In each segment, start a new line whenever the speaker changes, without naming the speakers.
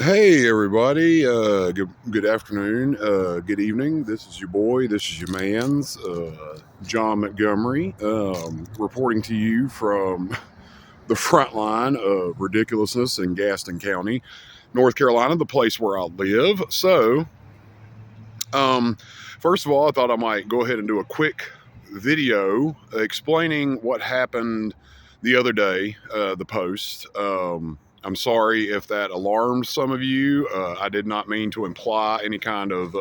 Hey everybody, good afternoon, good evening. This is your boy, this is your man's, John Montgomery, reporting to you from the front line of ridiculousness in Gaston County, North Carolina, the place where I live. So, um, first of all, I thought I might go ahead and do a quick video explaining what happened the other day, the post. I'm sorry if that alarmed some of you. I did not mean to imply any kind of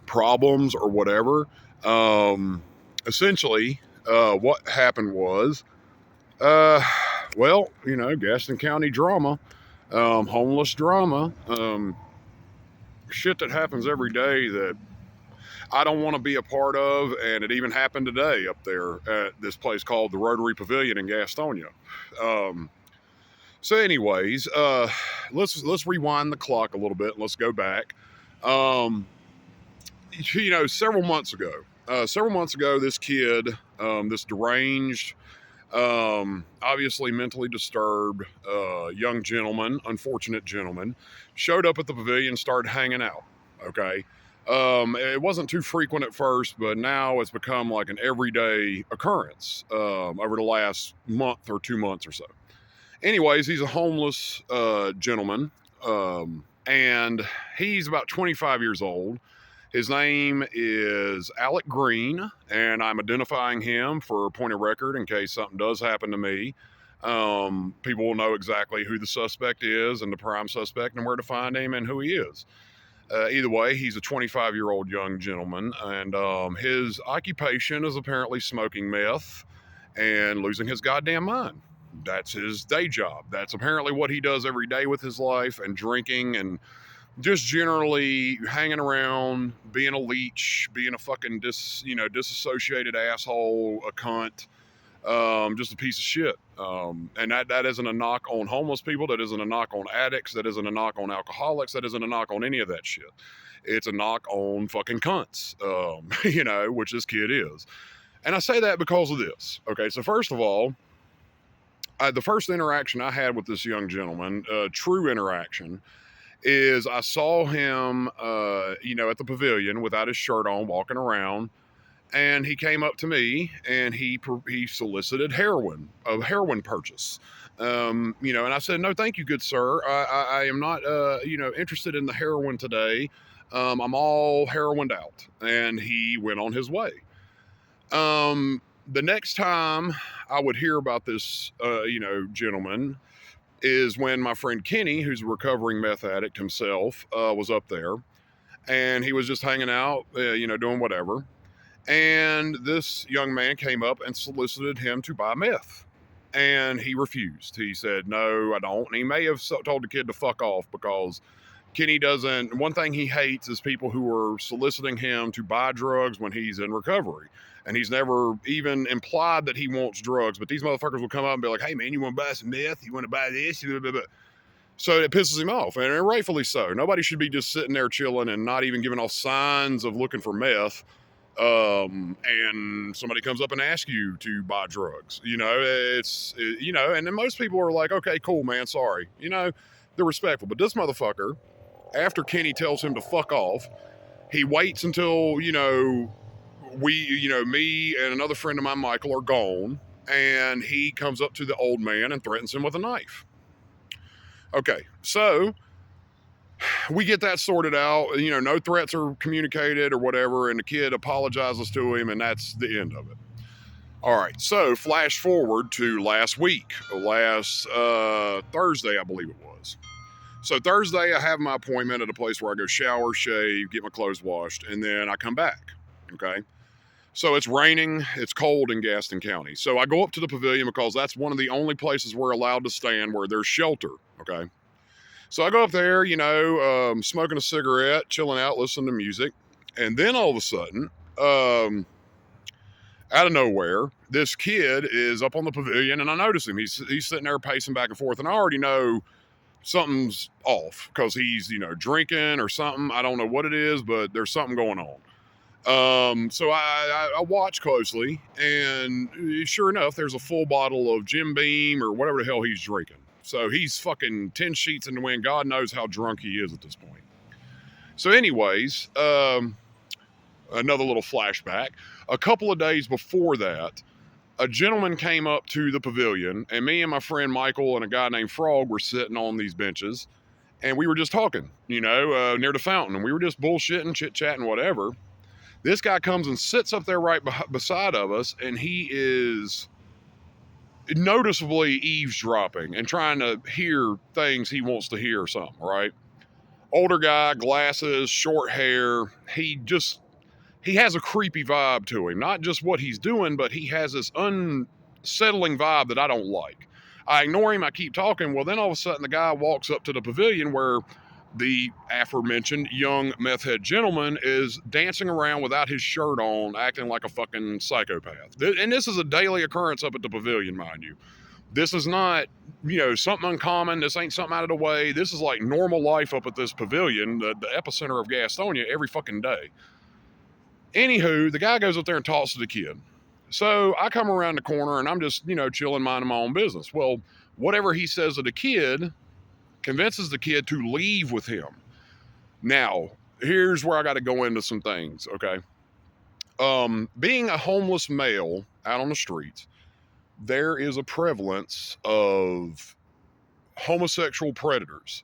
problems or whatever. Um, Essentially, what happened was, uh, well, Gaston County drama, homeless drama, shit that happens every day that I don't want to be a part of, and it even happened today up there at this place called the Rotary Pavilion in Gastonia. Um, so, anyways, let's rewind the clock a little bit and let's go back. Um, several months ago, this kid, this deranged, obviously mentally disturbed young gentleman, unfortunate gentleman, showed up at the pavilion, started hanging out. Okay. It wasn't too frequent at first, but now it's become like an everyday occurrence over the last month or 2 months or so. Anyways, he's a homeless gentleman, and he's about 25 years old. His name is Alec Green, and I'm identifying him for a point of record in case something does happen to me. People will know exactly who the suspect is and the prime suspect and where to find him and who he is. Either way, he's a 25-year-old young gentleman, and his occupation is apparently smoking meth and losing his goddamn mind. That's his day job. That's apparently what he does every day with his life, and drinking and just generally hanging around, being a leech, being a fucking disassociated asshole, a cunt, just a piece of shit. And that isn't a knock on homeless people. That isn't a knock on addicts. That isn't a knock on alcoholics. That isn't a knock on any of that shit. It's a knock on fucking cunts, which this kid is. And I say that because of this. Okay, so first of all, the first interaction I had with this young gentleman, true interaction, is I saw him, at the pavilion without his shirt on, walking around, and he came up to me and he solicited a heroin purchase. And I said, "No, thank you, good sir. I am not, interested in the heroin today. I'm all heroined out." And he went on his way. The next time I would hear about this, gentleman is when my friend Kenny, who's a recovering meth addict himself, was up there, and he was just hanging out, doing whatever. And this young man came up and solicited him to buy meth. And he refused. He said, "No, I don't." And he may have told the kid to fuck off because Kenny doesn't. One thing he hates is people who are soliciting him to buy drugs when he's in recovery. And he's never even implied that he wants drugs. But these motherfuckers will come up and be like, "Hey, man, you want to buy some meth? You want to buy this?" So it pisses him off, and rightfully so. Nobody should be just sitting there chilling and not even giving off signs of looking for meth. And somebody comes up and asks you to buy drugs. And then most people are like, "Okay, cool, man, sorry." They're respectful. But this motherfucker, after Kenny tells him to fuck off, he waits until, me and another friend of mine, Michael, are gone, and he comes up to the old man and threatens him with a knife. Okay, so we get that sorted out. No threats are communicated or whatever, and the kid apologizes to him, and that's the end of it. All right, so flash forward to last Thursday, I believe it was. So Thursday, I have my appointment at a place where I go shower, shave, get my clothes washed, and then I come back. Okay. So it's raining, it's cold in Gaston County. So I go up to the pavilion because that's one of the only places we're allowed to stand where there's shelter. Okay. So I go up there, smoking a cigarette, chilling out, listening to music. And then all of a sudden, out of nowhere, this kid is up on the pavilion, and I notice him. He's sitting there pacing back and forth, and I already know something's off because he's, drinking or something. I don't know what it is, but there's something going on. So I watch closely, and sure enough, there's a full bottle of Jim Beam or whatever the hell he's drinking. So he's fucking 10 sheets in the wind. God knows how drunk he is at this point. So anyways, another little flashback. A couple of days before that, a gentleman came up to the pavilion, and me and my friend Michael and a guy named Frog were sitting on these benches, and we were just talking, near the fountain, and we were just bullshitting, chit-chatting, whatever. This guy comes and sits up there right beside of us, and he is noticeably eavesdropping and trying to hear things he wants to hear or something, right? Older guy, glasses, short hair. He has a creepy vibe to him. Not just what he's doing, but he has this unsettling vibe that I don't like. I ignore him. I keep talking. Well, then all of a sudden the guy walks up to the pavilion where the aforementioned young meth head gentleman is dancing around without his shirt on, acting like a fucking psychopath. And this is a daily occurrence up at the pavilion, mind you. This is not, something uncommon. This ain't something out of the way. This is like normal life up at this pavilion, the epicenter of Gastonia, every fucking day. Anywho, the guy goes up there and talks to the kid. So I come around the corner and I'm just, chilling, minding my own business. Well, whatever he says to the kid convinces the kid to leave with him. Now, here's where I got to go into some things, okay? Being a homeless male out on the streets, there is a prevalence of homosexual predators.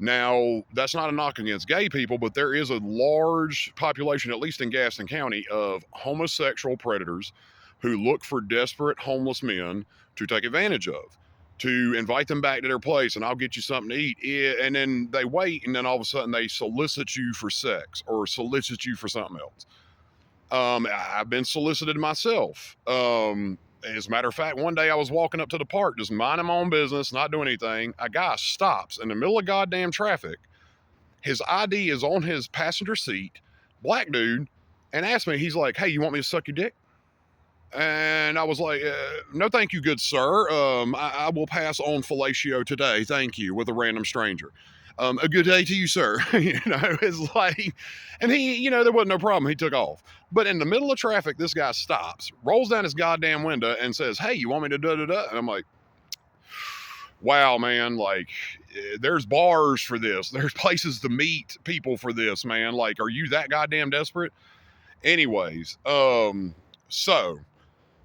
Now, that's not a knock against gay people, but there is a large population, at least in Gaston County, of homosexual predators who look for desperate homeless men to take advantage of, to invite them back to their place, and I'll get you something to eat. And then they wait, and then all of a sudden they solicit you for sex or solicit you for something else. I've been solicited myself. As a matter of fact, one day I was walking up to the park, just minding my own business, not doing anything. A guy stops in the middle of goddamn traffic. His ID is on his passenger seat, black dude, and asked me, he's like, "Hey, you want me to suck your dick?" And I was like, "No, thank you, good sir. I will pass on fellatio today. Thank you," with a random stranger. "A good day to you, sir." It's like, and he, there wasn't no problem. He took off. But in the middle of traffic, this guy stops, rolls down his goddamn window and says, "Hey, you want me to da-da-da?" And I'm like, wow, man, like, there's bars for this. There's places to meet people for this, man. Like, are you that goddamn desperate? Anyways, so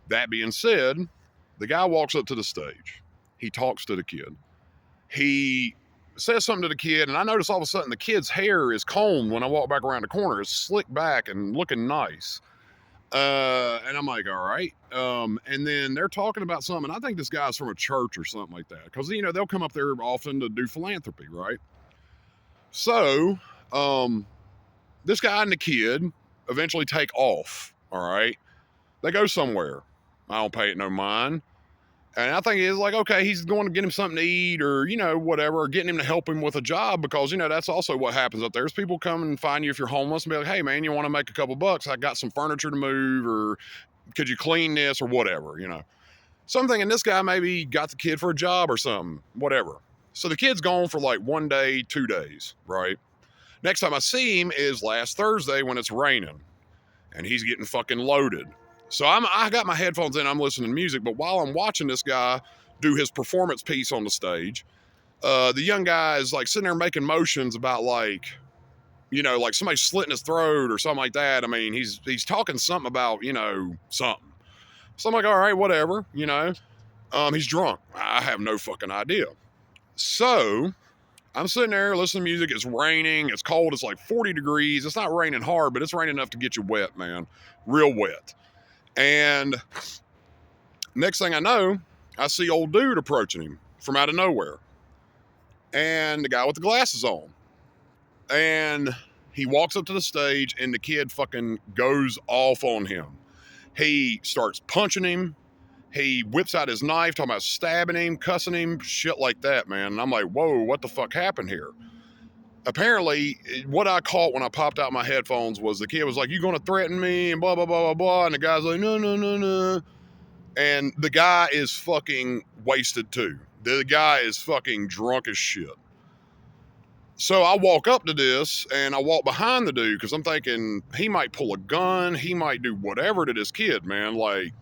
that being said, the guy walks up to the stage. He talks to the kid. He says something to the kid, and I notice all of a sudden the kid's hair is combed when I walk back around the corner. It's slicked back and looking nice. And I'm like, all right. And then they're talking about something. I think this guy's from a church or something like that. Because, they'll come up there often to do philanthropy, right? So, this guy and the kid eventually take off, all right? They go somewhere. I don't pay it no mind. And I think it's like, okay, he's going to get him something to eat or, whatever, or getting him to help him with a job because, that's also what happens up there is people come and find you if you're homeless and be like, "Hey, man, you want to make a couple bucks? I got some furniture to move, or could you clean this or whatever, So I'm thinking this guy maybe got the kid for a job or something, whatever. So the kid's gone for like 1 day, 2 days, right? Next time I see him is last Thursday when it's raining and he's getting fucking loaded. So I got my headphones in, I'm listening to music, but while I'm watching this guy do his performance piece on the stage, the young guy is like sitting there making motions about like somebody slitting his throat or something like that. I mean, he's talking something about, something. So I'm like, all right, whatever, he's drunk. I have no fucking idea. So I'm sitting there listening to music. It's raining. It's cold. It's like 40 degrees. It's not raining hard, but it's raining enough to get you wet, man. Real wet. And next thing I know, I see old dude approaching him from out of nowhere. And the guy with the glasses on. And he walks up to the stage and the kid fucking goes off on him. He starts punching him. He whips out his knife, talking about stabbing him, cussing him, shit like that, man. And I'm like, whoa, what the fuck happened here? Apparently, what I caught when I popped out my headphones was the kid was like, "You gonna threaten me?" and blah, blah, blah, blah, blah. And the guy's like, "No, no, no, no." And the guy is fucking wasted too. The guy is fucking drunk as shit. So I walk up to this and I walk behind the dude because I'm thinking he might pull a gun. He might do whatever to this kid, man. Like,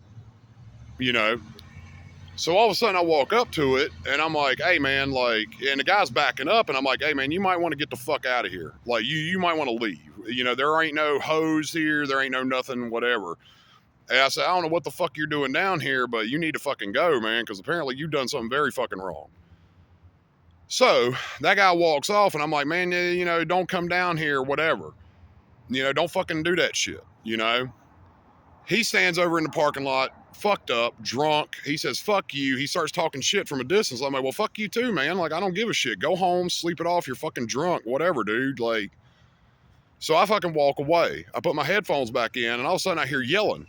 So all of a sudden I walk up to it and I'm like, hey man, like, and the guy's backing up and I'm like, hey man, you might want to get the fuck out of here. Like you might want to leave. You know, there ain't no hose here. There ain't no nothing, whatever. And I said, I don't know what the fuck you're doing down here, but you need to fucking go, man, because apparently you've done something very fucking wrong. So that guy walks off and I'm like, man, you know, don't come down here, whatever. You know, don't fucking do that shit, you know? He stands over in the parking lot, fucked up, drunk. He says, fuck you. He starts talking shit from a distance. I'm like, well, fuck you too, man. Like, I don't give a shit. Go home, sleep it off. You're fucking drunk, whatever, dude. Like, so I fucking walk away. I put my headphones back in, and all of a sudden I hear yelling.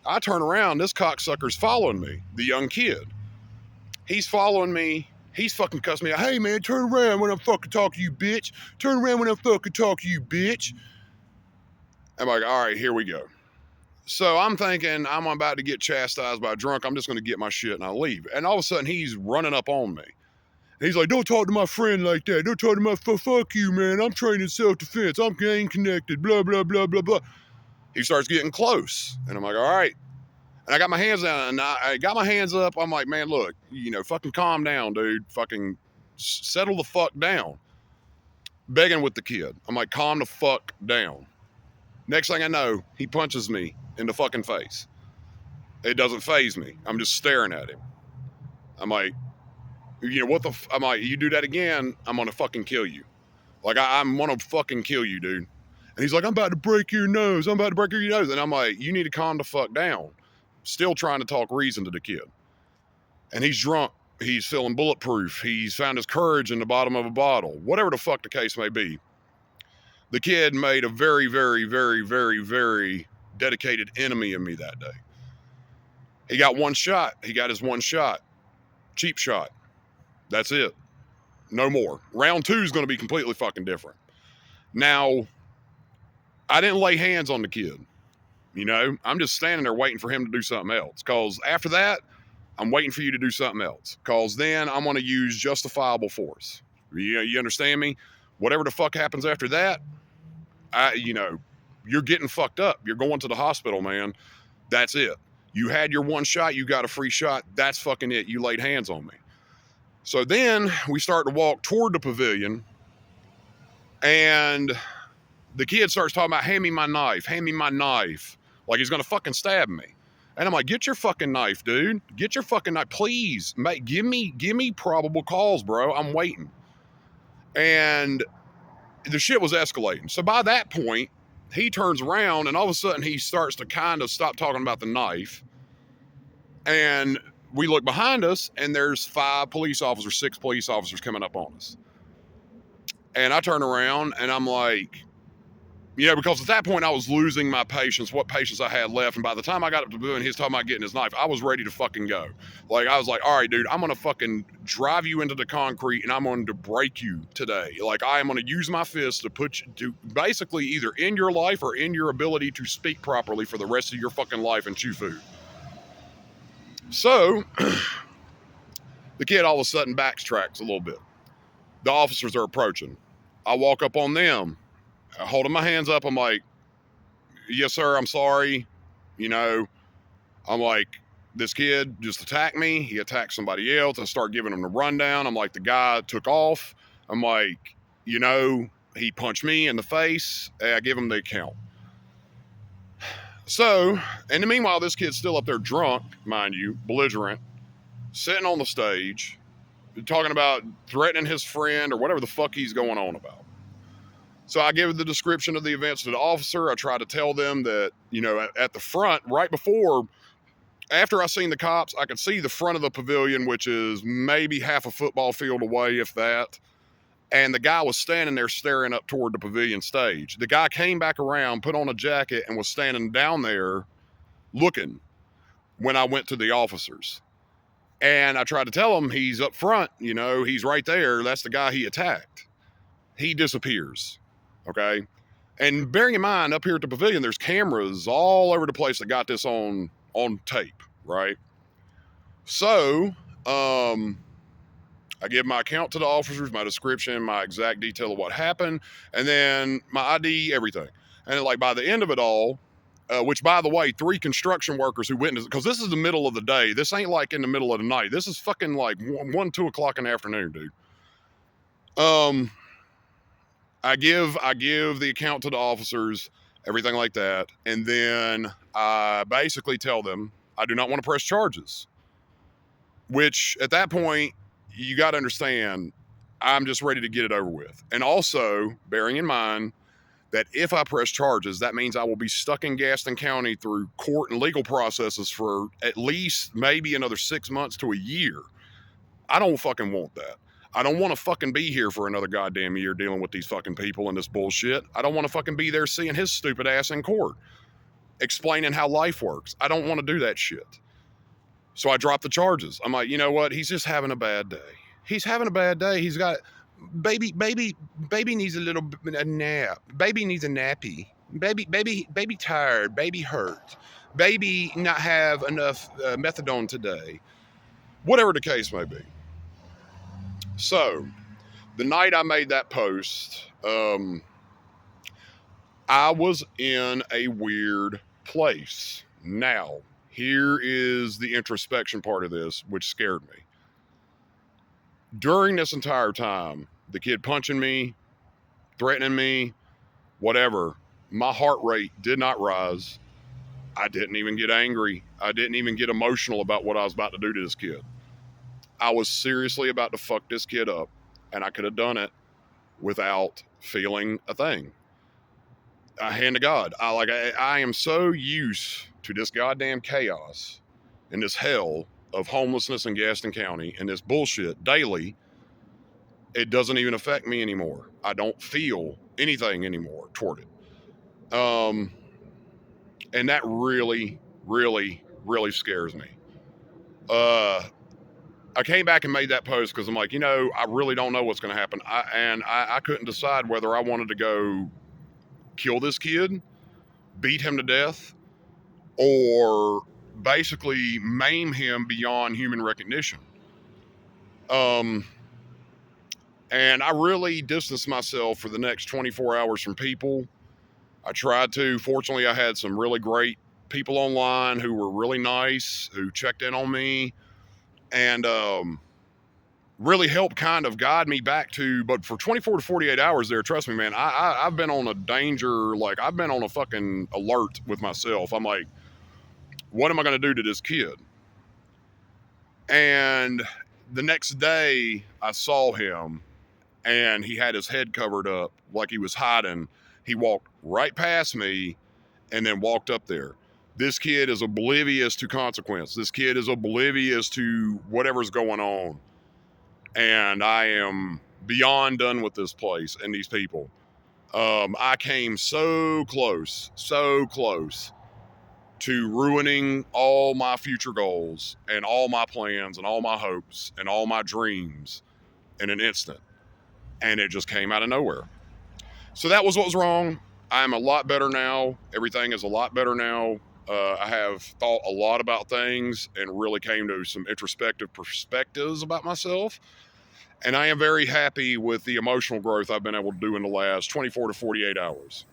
I turn around. This cocksucker's following me, the young kid. He's following me. He's fucking cussing me out. Hey, man, turn around when I'm fucking talking to you, bitch. Turn around when I'm fucking talking to you, bitch. I'm like, all right, here we go. So I'm thinking I'm about to get chastised by a drunk. I'm just going to get my shit and I'll leave. And all of a sudden he's running up on me. He's like, don't talk to my friend like that. Don't talk to my fuck you, man. I'm trained in self-defense. I'm gang connected. Blah, blah, blah, blah, blah. He starts getting close. And I'm like, all right. And I got my hands down and I got my hands up. I'm like, man, look, you know, fucking calm down, dude. Fucking settle the fuck down. Begging with the kid. I'm like, calm the fuck down. Next thing I know, he punches me in the fucking face. It doesn't faze me. I'm just staring at him. I'm like, you know, what the I'm like, you do that again, I'm gonna fucking kill you. Like, I'm gonna fucking kill you, dude. And he's like, I'm about to break your nose. I'm about to break your nose. And I'm like, you need to calm the fuck down. Still trying to talk reason to the kid. And he's drunk. He's feeling bulletproof. He's found his courage in the bottom of a bottle. Whatever the fuck the case may be. The kid made a very, very, very, very, very dedicated enemy of me that day. He got one shot. He got his one shot. Cheap shot. That's it. No more. Round 2 is going to be completely fucking different. Now, I didn't lay hands on the kid. You know, I'm just standing there waiting for him to do something else. Because after that, I'm waiting for you to do something else. Because then I'm going to use justifiable force. You understand me? Whatever the fuck happens after that, you know, you're getting fucked up. You're going to the hospital, man. That's it. You had your one shot. You got a free shot. That's fucking it. You laid hands on me. So then we start to walk toward the pavilion. And the kid starts talking about, hand me my knife. Hand me my knife. Like he's going to fucking stab me. And I'm like, get your fucking knife, dude. Get your fucking knife. Please, mate, give me probable cause, bro. I'm waiting. And the shit was escalating. So by that point, he turns around and all of a sudden he starts to kind of stop talking about the knife. And we look behind us and there's 5 police officers, 6 police officers coming up on us. And I turn around and I'm like, you know, because at that point I was losing my patience, what patience I had left. And by the time I got up to Boo and he was talking about getting his knife, I was ready to fucking go. Like, I was like, all right, dude, I'm going to fucking drive you into the concrete and I'm going to break you today. Like, I am going to use my fist to put you to basically either end your life or end your ability to speak properly for the rest of your fucking life and chew food. So the kid all of a sudden backtracks a little bit. The officers are approaching. I walk up on them, holding my hands up. I'm like, yes, sir, I'm sorry. You know, I'm like, this kid just attacked me. He attacked somebody else. I start giving him the rundown. I'm like, the guy took off. I'm like, you know, he punched me in the face. I give him the account. So, in the meanwhile, this kid's still up there drunk, mind you, belligerent, sitting on the stage, talking about threatening his friend or whatever the fuck he's going on about. So I give the description of the events to the officer. I try to tell them that, you know, at the front, right before, after I seen the cops, I could see the front of the pavilion, which is maybe half a football field away, if that. And the guy was standing there staring up toward the pavilion stage. The guy came back around, put on a jacket, and was standing down there looking when I went to the officers. And I tried to tell him he's up front, you know, he's right there. That's the guy he attacked. He disappears. Okay. And bearing in mind, up here at the pavilion, there's cameras all over the place that got this on tape, right? So, I give my account to the officers, my description, my exact detail of what happened, and then my ID, everything. And like by the end of it all, which, by the way, 3 construction workers who witnessed, because this is the middle of the day. This ain't like in the middle of the night. This is fucking like 1, 2 o'clock in the afternoon, dude. I give the account to the officers, everything like that, and then I basically tell them I do not want to press charges. Which at that point, you got to understand, I'm just ready to get it over with. And also, bearing in mind that if I press charges, that means I will be stuck in Gaston County through court and legal processes for at least maybe another 6 months to a year. I don't fucking want that. I don't want to fucking be here for another goddamn year dealing with these fucking people and this bullshit. I don't want to fucking be there seeing his stupid ass in court, explaining how life works. I don't want to do that shit. So I dropped the charges. I'm like, you know what? He's just having a bad day. He's having a bad day. He's got baby needs a nap. Baby needs a nappy. Baby tired. Baby hurt. Baby not have enough methadone today. Whatever the case may be. So the night I made that post, I was in a weird place. Now, here is the introspection part of this, which scared me. During this entire time, the kid punching me, threatening me, whatever, my heart rate did not rise. I didn't even get angry. I didn't even get emotional about what I was about to do to this kid. I was seriously about to fuck this kid up, and I could have done it without feeling a thing. Hand to God. I am so used to this goddamn chaos and this hell of homelessness in Gaston County and this bullshit daily. It doesn't even affect me anymore. I don't feel anything anymore toward it. And that really, really, really scares me. I came back and made that post because I'm like, I really don't know what's going to happen. I couldn't decide whether I wanted to go kill this kid, beat him to death, or basically maim him beyond human recognition. And I really distanced myself for the next 24 hours from people. I tried to. Fortunately, I had some really great people online who were really nice, who checked in on me, and really helped kind of guide me back to. But for 24 to 48 hours there, trust me, man, I've been on a danger, like I've been on a fucking alert with myself. I'm like, what am I going to do to this kid? And the next day I saw him and he had his head covered up like he was hiding. He walked right past me and then walked up there. This kid is oblivious to consequence. This kid is oblivious to whatever's going on. And I am beyond done with this place and these people. I came so close to ruining all my future goals and all my plans and all my hopes and all my dreams in an instant. And it just came out of nowhere. So that was what was wrong. I'm a lot better now. Everything is a lot better now. I have thought a lot about things and really came to some introspective perspectives about myself. And I am very happy with the emotional growth I've been able to do in the last 24 to 48 hours.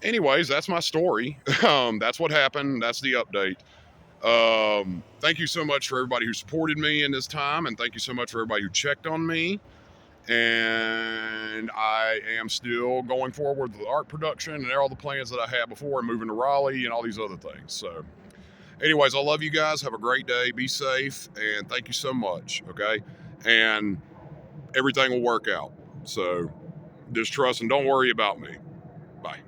Anyways, that's my story. That's what happened. That's the update. Thank you so much for everybody who supported me in this time. And thank you so much for everybody who checked on me. And I am still going forward with art production and all the plans that I had before and moving to Raleigh and all these other things. So anyways, I love you guys. Have a great day. Be safe. And thank you so much. Okay. And everything will work out. So just trust and don't worry about me. Bye.